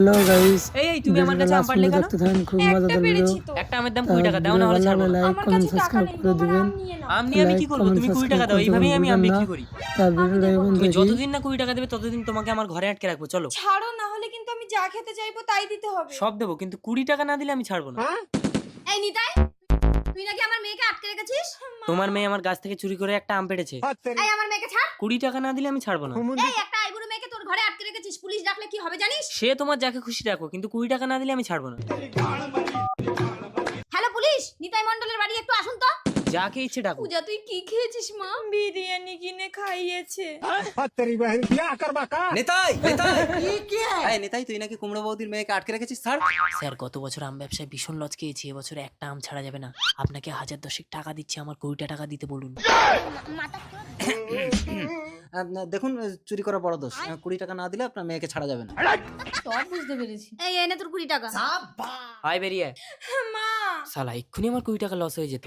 Hello guys, এই তুমি আমার কাছে আম পারলে কেন? দেখতে থাকেন, খুব মজাদার ভিডিও। একটা আমের দাম 20 টাকা, দাও না হলে ছাড়বো না। লাইক কমেন্ট সাবস্ক্রাইব করে দিবেন। আম নিয়ে আমি কি করব? তুমি 20 টাকা দাও, এইভাবেই আমি আম বিক্রি করি। তার ভিডিওটা এখন তুমি দেখি। যতদিন না 20 টাকা দেবে ততদিন তোমাকে আমার ঘরে আটকে রাখবো। চলো। ছাড়ো, না হলে কিন্তু আমি যা খেতে চাইবো তাই দিতে হবে। সব দেবো, কিন্তু 20 টাকা না দিলে আমি ছাড়বো না। এই নিতাই, তুই নাকি আমার মেয়েকে আটকে রেখেছিস? তোমার মেয়ে আমার গাছ থেকে চুরি করে একটা আম পেড়েছে। এই আমার মেয়েকে ছাড়। 20 টাকা না দিলে আমি ছাড়বো না। এই একটা আইবুড়ো মেয়েকে তোর ঘরে আটকে রেখেছিস, পুলিশ ডাকলে কি হবে জানিস? সে তোমার যাকে খুশি রাখো, কিন্তু 20 টাকা না দিলে আমি ছাড়বো না। হ্যালো পুলিশ, নিতাই মণ্ডলের বাড়ি একটু আসুন তো। যাকে ইচ্ছে ডাকো। পূজা তুই কি খেয়েছিস মা? বিরিয়ানি কিনে খাইয়েছে। নেতাই নেতাই এই নেতাই, তুই নাকি কুমড়ো বৌদির মেয়েকে আটকে রেখেছিস স্যার? স্যার, গত বছর আম ব্যবসায় ভীষণ লস খেয়েছি, এবছর একটা আম ছাড়া যাবে না। আপনাকে 1010 টাকা দিচ্ছি, আমার 20 টাকা দিতে বলুন। দেখুন, চুরি করা বড় দোষ। 20 টাকা না দিলে আপনার মেয়েকে ছাড়া যাবে না। সব বুঝতে পেরেছি। এই এনে তোর 20 টাকা। আয় বেরিয়ে। মা শালা এক্ষুনি আমার 20 টাকা লস হয়ে যেত।